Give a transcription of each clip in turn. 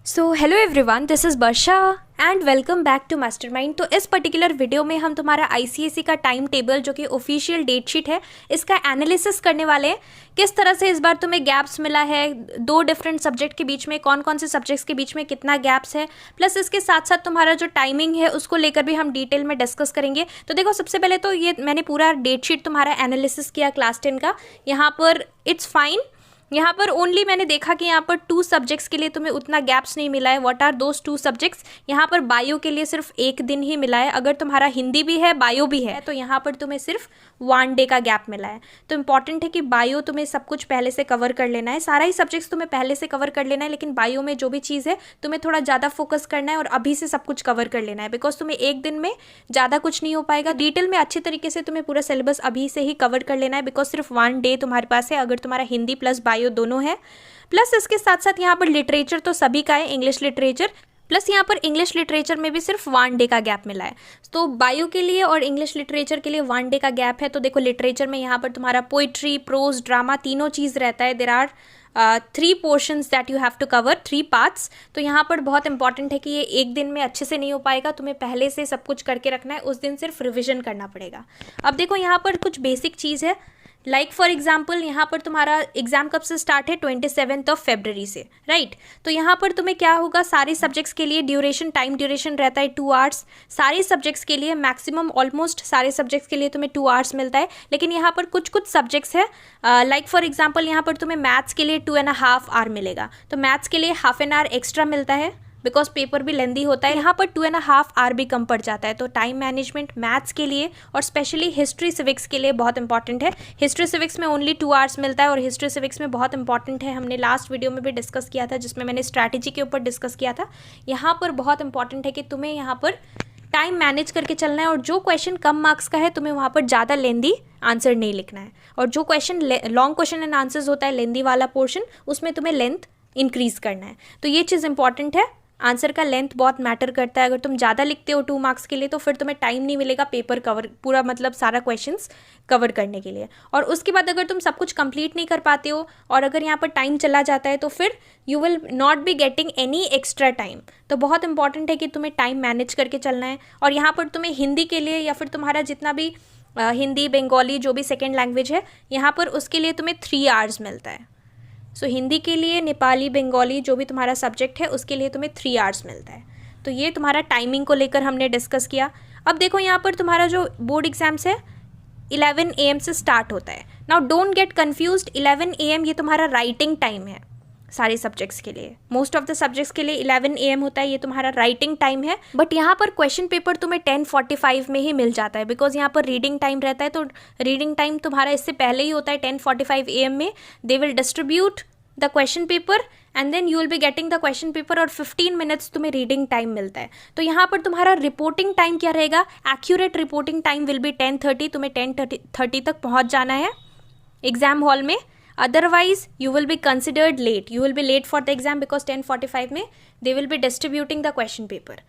So hello everyone, this is Varsha and welcome back to Mastermind. तो इस particular video में हम तुम्हारा आईसीएसई का टाइम टेबल जो कि ऑफिशियल डेट शीट है, इसका एनालिसिस करने वाले हैं। किस तरह से इस बार तुम्हें गैप्स मिला है, दो डिफरेंट सब्जेक्ट के बीच में कौन कौन से सब्जेक्ट्स के बीच में कितना गैप्स है, प्लस इसके साथ साथ तुम्हारा जो टाइमिंग है उसको लेकर भी हम डिटेल में डिस्कस करेंगे। तो देखो, सबसे पहले तो ये मैंने पूरा डेट शीट तुम्हारा एनालिसिस किया क्लास 10 का। यहाँ पर इट्स फाइन, यहाँ पर ओनली मैंने देखा कि यहाँ पर 2 सब्जेक्ट्स के लिए तुम्हें उतना गैप्स नहीं मिला है। What are those 2 subjects? यहाँ पर बायो के लिए सिर्फ 1 दिन ही मिला है। अगर तुम्हारा हिंदी भी है, बायो भी है, तो यहाँ पर तुम्हें सिर्फ 1 डे का गैप मिला है। तो इंपॉर्टेंट है कि बायो तुम्हें सब कुछ पहले से कवर कर लेना है, सारा ही सब्जेक्ट्स तुम्हें पहले से कवर कर लेना है, लेकिन बायो में जो भी चीज़ है तुम्हें थोड़ा ज़्यादा फोकस करना है और अभी से सब कुछ कवर कर लेना है, बिकॉज तुम्हें एक दिन में ज़्यादा कुछ नहीं हो पाएगा। डिटेल में अच्छे तरीके से तुम्हें पूरा सिलेबस अभी से ही कवर कर लेना है, बिकॉज सिर्फ 1 डे तुम्हारे पास है अगर तुम्हारा हिंदी प्लस बायो दोनों है। प्लस इसके साथ साथ यहाँ पर लिटरेचर तो सभी का है, इंग्लिश लिटरेचर, प्लस यहाँ पर इंग्लिश लिटरेचर में भी सिर्फ 1 डे का गैप मिला है। तो बायो के लिए और इंग्लिश लिटरेचर के लिए 1 डे का गैप है। तो देखो, लिटरेचर में यहाँ पर तुम्हारा पोइट्री, प्रोज, ड्रामा तीनों चीज़ रहता है। There are 3 portions that you have to cover, 3 parts. तो यहाँ पर बहुत इंपॉर्टेंट है कि ये एक दिन में अच्छे से नहीं हो पाएगा, तुम्हें पहले से सब कुछ करके रखना है, उस दिन सिर्फ रिविजन करना पड़ेगा। अब देखो, यहाँ पर कुछ बेसिक चीज़ है, लाइक फॉर एग्जाम्पल यहाँ पर तुम्हारा एग्जाम कब से स्टार्ट है? 27 फरवरी से, राइट। तो यहाँ पर तुम्हें क्या होगा, सारे सब्जेक्ट्स के लिए ड्यूरेशन, टाइम ड्यूरेशन रहता है 2 आवर्स। सारे सब्जेक्ट्स के लिए मैक्सिमम, ऑलमोस्ट सारे सब्जेक्ट्स के लिए तुम्हें 2 आवर्स मिलता है। लेकिन यहाँ पर कुछ कुछ सब्जेक्ट्स है, लाइक फॉर एग्जाम्पल यहाँ पर तुम्हें मैथ्स के लिए 2.5 आवर मिलेगा। तो मैथ्स के लिए हाफ एन आवर एक्स्ट्रा मिलता है, बिकॉज पेपर भी लेंदी होता है। यहाँ पर 2.5 आवर भी कम पड़ जाता है। तो टाइम मैनेजमेंट मैथ्स के लिए और स्पेशली हिस्ट्री सिविक्स के लिए बहुत इंपॉर्टेंट है। हिस्ट्री सिविक्स में ओनली 2 आवर्स मिलता है और हिस्ट्री सिविक्स में बहुत इंपॉर्टेंट है, हमने लास्ट वीडियो में भी डिस्कस किया था जिसमें मैंने स्ट्रैटेजी के ऊपर डिस्कस किया था। यहाँ पर बहुत इंपॉर्टेंट है कि तुम्हें यहाँ पर टाइम मैनेज करके चलना है और जो क्वेश्चन कम मार्क्स का है तुम्हें वहाँ पर ज़्यादा लेंदी आंसर नहीं लिखना है, और जो question long question and answers होता है, लेंदी वाला पोर्शन, उसमें तुम्हें लेंथ इंक्रीज करना है। तो ये चीज़ इंपॉर्टेंट है, आंसर का लेंथ बहुत मैटर करता है। अगर तुम ज़्यादा लिखते हो 2 मार्क्स के लिए तो फिर तुम्हें टाइम नहीं मिलेगा पेपर कवर, पूरा मतलब सारा क्वेश्चंस कवर करने के लिए। और उसके बाद अगर तुम सब कुछ कंप्लीट नहीं कर पाते हो और अगर यहाँ पर टाइम चला जाता है तो फिर you will not be getting any extra time. तो बहुत इंपॉर्टेंट है कि तुम्हें टाइम मैनेज करके चलना है। और यहाँ पर तुम्हें हिंदी के लिए या फिर तुम्हारा जितना भी हिंदी, बंगाली, जो भी सेकेंड लैंग्वेज है, यहाँ पर उसके लिए तुम्हें 3 आवर्स मिलता है। सो हिंदी के लिए, नेपाली, बंगाली, जो भी तुम्हारा सब्जेक्ट है उसके लिए तुम्हें 3 आवर्स मिलता है। तो ये तुम्हारा टाइमिंग को लेकर हमने डिस्कस किया। अब देखो, यहाँ पर तुम्हारा जो बोर्ड एग्जाम्स है 11 AM से स्टार्ट होता है। Now don't get confused, 11 AM ये तुम्हारा राइटिंग टाइम है सारे सब्जेक्ट्स के लिए। मोस्ट ऑफ द सब्जेक्ट्स के लिए 11 AM होता है, ये तुम्हारा राइटिंग टाइम है। बट यहाँ पर क्वेश्चन पेपर तुम्हें 10:45 में ही मिल जाता है, बिकॉज यहाँ पर रीडिंग टाइम रहता है। तो रीडिंग टाइम तुम्हारा इससे पहले ही होता है, 10:45 AM में they will distribute the question paper and then you will be getting the question paper, और 15 मिनट्स तुम्हें रीडिंग टाइम मिलता है। तो यहाँ पर तुम्हारा रिपोर्टिंग टाइम क्या रहेगा? Accurate reporting time will be 10:30, तुम्हें 10:30 तक पहुँच जाना है एग्जाम हॉल में। Otherwise you will be considered late, you will be late for the exam because 10:45 में they will be distributing the question paper.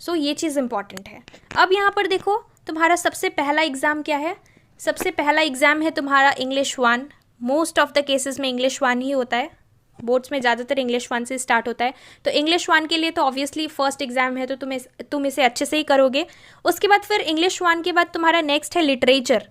So ये चीज़ इंपॉर्टेंट है। अब यहाँ पर देखो, तुम्हारा सबसे पहला एग्जाम क्या है? सबसे पहला एग्जाम है तुम्हारा English 1। Most of the cases में इंग्लिश 1 ही होता है, बोर्ड्स में ज़्यादातर इंग्लिश 1 से स्टार्ट होता है। तो इंग्लिश 1 के लिए तो ऑब्वियसली फर्स्ट एग्जाम है, तो तुम इसे अच्छे से ही करोगे। उसके बाद फिर इंग्लिश 1 के बाद तुम्हारा नेक्स्ट है literature,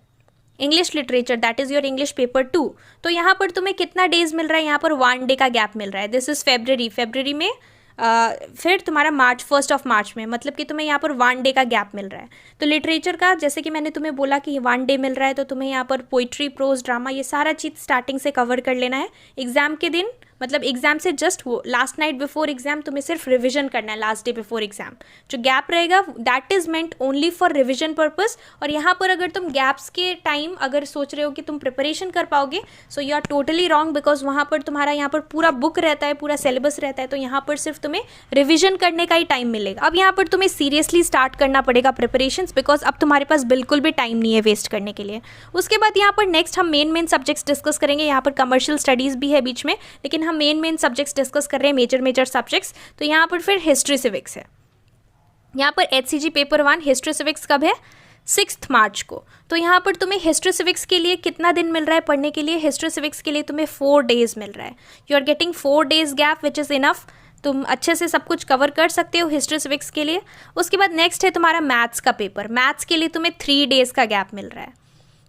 English literature, that is your English paper 2। तो यहाँ पर तुम्हें कितना डेज मिल रहा है? यहाँ पर 1 डे का गैप मिल रहा है। दिस इज़ फरवरी में फिर तुम्हारा मार्च, 1 मार्च में, मतलब कि तुम्हें यहाँ पर 1 डे का गैप मिल रहा है। तो लिटरेचर का, जैसे कि मैंने तुम्हें बोला कि 1 डे मिल रहा है, तो तुम्हें यहाँ पर पोइट्री, प्रोज, ड्रामा, ये सारा चीज़ स्टार्टिंग से कवर कर लेना है। एग्जाम के दिन, मतलब एग्जाम से just last night before exam तुम्हें सिर्फ रिवीजन करना है। लास्ट डे बिफोर एग्जाम जो गैप रहेगा that is meant only for revision purpose. और यहाँ पर अगर तुम गैप्स के टाइम अगर सोच रहे हो कि तुम प्रिपरेशन कर पाओगे, so you are totally wrong, because वहाँ पर तुम्हारा यहाँ पर पूरा बुक रहता है, पूरा सिलेबस रहता है। तो यहाँ पर सिर्फ तुम्हें रिविजन करने का ही टाइम मिलेगा। अब यहाँ पर तुम्हें सीरियसली स्टार्ट करना पड़ेगा प्रिपरेशंस, बिकॉज अब तुम्हारे पास बिल्कुल भी टाइम नहीं है वेस्ट करने के लिए। उसके बाद यहाँ पर नेक्स्ट हम मेन सब्जेक्ट्स डिस्कस करेंगे। यहाँ पर कमर्शियल स्टडीज़ भी है बीच में, लेकिन हम मेन सब्जेक्ट्स डिस्कस कर रहे हैं, मेजर सब्जेक्ट्स। तो यहाँ पर फिर हिस्ट्री सिविक्स है। यहाँ पर HCG पेपर 1 हिस्ट्री सिविक्स कब है? 6 मार्च को। तो यहाँ पर तुम्हें हिस्ट्री सिविक्स के लिए कितना दिन मिल रहा है पढ़ने के लिए? हिस्ट्री सिविक्स के लिए तुम्हें 4 डेज मिल रहा है। You are getting 4 days gap which is enough. तुम अच्छे से सब कुछ कवर कर सकते हो हिस्ट्री सिविक्स के लिए। उसके बाद नेक्स्ट है तुम्हारा मैथ्स का पेपर। मैथ्स के लिए तुम्हें 3 डेज़ का गैप मिल रहा है,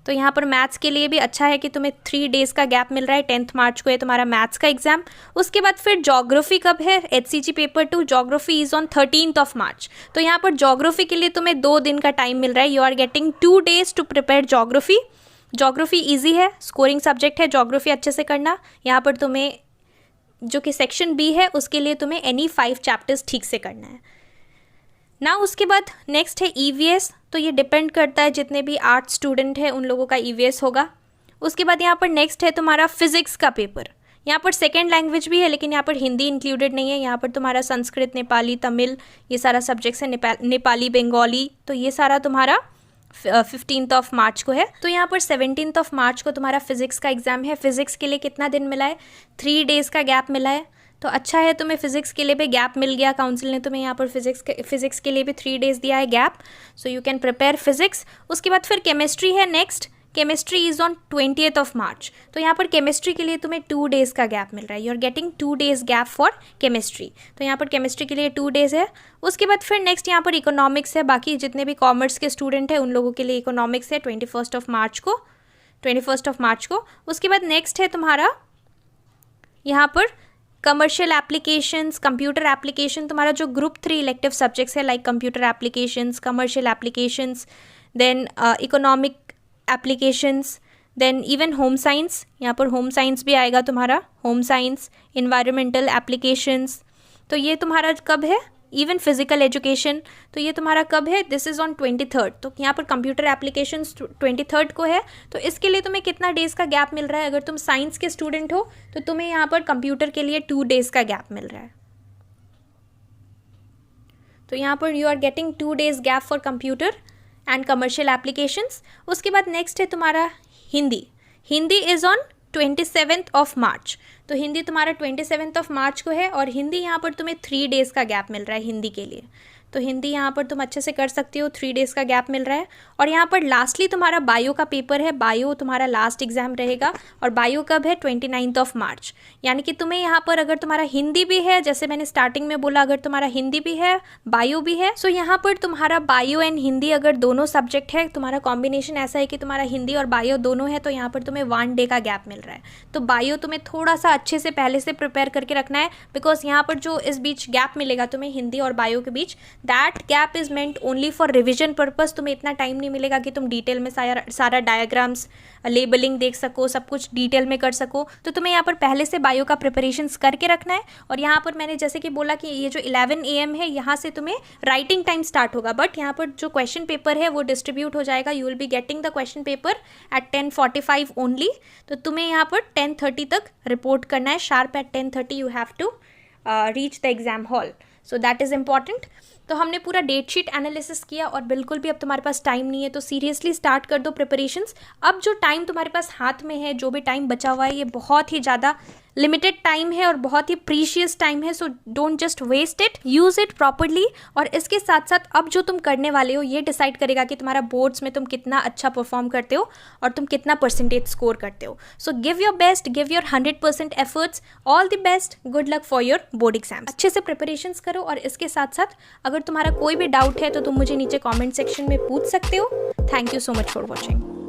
तो यहाँ पर मैथ्स के लिए भी अच्छा है कि तुम्हें 3 डेज़ का गैप मिल रहा है। 10 मार्च को है तुम्हारा मैथ्स का एग्जाम। उसके बाद फिर ज्योग्राफी कब है, HCG paper 2 geography is on 13 मार्च। तो यहाँ पर ज्योग्राफी के लिए तुम्हें 2 दिन का टाइम मिल रहा है। You are getting 2 days to prepare geography. Geography easy है, स्कोरिंग सब्जेक्ट है, ज्योग्राफी अच्छे से करना। यहाँ पर तुम्हें जो कि सेक्शन बी है उसके लिए तुम्हें एनी 5 चैप्टर्स ठीक से करना है ना। उसके बाद नेक्स्ट है EVS। तो ये डिपेंड करता है जितने भी आर्ट स्टूडेंट हैं उन लोगों का EVS होगा। उसके बाद यहाँ पर नेक्स्ट है तुम्हारा फिजिक्स का पेपर। यहाँ पर सेकेंड लैंग्वेज भी है लेकिन यहाँ पर हिंदी इंक्लूडेड नहीं है। यहाँ पर तुम्हारा संस्कृत, नेपाली, तमिल ये सारा सब्जेक्ट्स है, नेपाली, बंगाली, तो ये सारा तुम्हारा 15 मार्च को है। तो यहाँ पर 17 मार्च को तुम्हारा फिजिक्स का एग्जाम है। फिजिक्स के लिए कितना दिन मिला है, 3 डेज़ का गैप मिला है। तो अच्छा है तुम्हें फिजिक्स के लिए भी गैप मिल गया, काउंसिल ने तुम्हें यहाँ पर फिजिक्स के लिए भी 3 डेज़ दिया है gap, so you can prepare physics. उसके बाद फिर केमिस्ट्री है नेक्स्ट। केमिस्ट्री इज़ ऑन 20 मार्च। तो यहाँ पर केमिस्ट्री के लिए तुम्हें 2 डेज़ का गैप मिल रहा है। You are getting 2 days gap for chemistry. तो यहाँ पर केमिस्ट्री के लिए 2 डेज़ है। उसके बाद फिर नेक्स्ट यहाँ पर इकोनॉमिक्स है। बाकी जितने भी कॉमर्स के स्टूडेंट हैं उन लोगों के लिए इकोनॉमिक्स है 21 मार्च को। उसके बाद नेक्स्ट है तुम्हारा यहाँ पर कमर्शियल एप्लीकेशंस, कंप्यूटर एप्लीकेशन। तुम्हारा जो ग्रुप 3 इलेक्टिव सब्जेक्ट्स है like computer applications, commercial applications, then economic applications, then even home science. यहाँ पर होम साइंस भी आएगा तुम्हारा, होम साइंस, इन्वायरमेंटल एप्लीकेशंस। तो ये तुम्हारा कब है, इवन फिजिकल एजुकेशन। तो ये तुम्हारा कब है, दिस इज़ ऑन 23rd। तो यहाँ पर कंप्यूटर एप्लीकेशंस 23rd को है। तो इसके लिए तुम्हें कितना डेज़ का गैप मिल रहा है, अगर तुम साइंस के स्टूडेंट हो तो तुम्हें यहाँ पर कंप्यूटर के लिए 2 डेज़ का गैप मिल रहा है। तो यहाँ पर you are getting 2 days gap for computer and commercial applications. उसके बाद नेक्स्ट है तुम्हारा Hindi. Hindi is on 27 March. तो हिंदी तुम्हारा 27 मार्च को है और हिंदी यहाँ पर तुम्हें 3 डेज़ का गैप मिल रहा है हिंदी के लिए। तो हिंदी यहाँ पर तुम अच्छे से कर सकते हो, 3 डेज़ का गैप मिल रहा है। और यहाँ पर लास्टली तुम्हारा बायो का पेपर है। बायो तुम्हारा लास्ट एग्जाम रहेगा और बायो कब है, 29 मार्च। यानी कि तुम्हें यहाँ पर अगर तुम्हारा हिंदी भी है, जैसे मैंने स्टार्टिंग में बोला, अगर तुम्हारा हिंदी भी है, बायो भी है, सो यहाँ पर तुम्हारा बायो एंड हिंदी अगर दोनों सब्जेक्ट है, तुम्हारा कॉम्बिनेशन ऐसा है कि तुम्हारा हिंदी और बायो दोनों है, तो यहाँ पर तुम्हें 1 डे का गैप मिल रहा है। तो बायो तुम्हें थोड़ा सा अच्छे से पहले से प्रिपेयर करके रखना है, बिकॉज यहाँ पर जो इस बीच गैप मिलेगा तुम्हें हिंदी और बायो के बीच, that gap is meant only for revision purpose. तुम्हें इतना टाइम नहीं मिलेगा कि तुम डिटेल में सारा डायग्राम्स, लेबलिंग देख सको, सब कुछ डिटेल में कर सको। तो तुम्हें यहाँ पर पहले से बायो का प्रिपरेशंस करके रखना है। और यहाँ पर मैंने जैसे कि बोला कि ये जो 11 AM है, यहाँ से तुम्हें राइटिंग टाइम स्टार्ट होगा, बट यहाँ पर जो क्वेश्चन पेपर है वो डिस्ट्रीब्यूट हो जाएगा। You will be getting the question paper at 10:45 only. तो तुम्हें यहाँ पर 10:30 तक रिपोर्ट करना है। Sharp at 10:30 you have to reach the exam hall, so that is important. तो हमने पूरा डेट शीट एनालिसिस किया और बिल्कुल भी अब तुम्हारे पास टाइम नहीं है, तो सीरियसली स्टार्ट कर दो प्रिपरेशंस। अब जो टाइम तुम्हारे पास हाथ में है, जो भी टाइम बचा हुआ है, ये बहुत ही ज़्यादा लिमिटेड टाइम है और बहुत ही प्रीशियस टाइम है। So don't just waste it, use it properly. और इसके साथ साथ अब जो तुम करने वाले हो ये डिसाइड करेगा कि तुम्हारा बोर्ड्स में तुम कितना अच्छा परफॉर्म करते हो और तुम कितना परसेंटेज स्कोर करते हो। So give your best, give your 100% efforts. All the best, good luck for your board exams. अच्छे से प्रिपरेशंस करो। और इसके साथ साथ अगर तुम्हारा कोई भी डाउट है तो तुम मुझे नीचे कॉमेंट सेक्शन में पूछ सकते हो। Thank you so much for watching.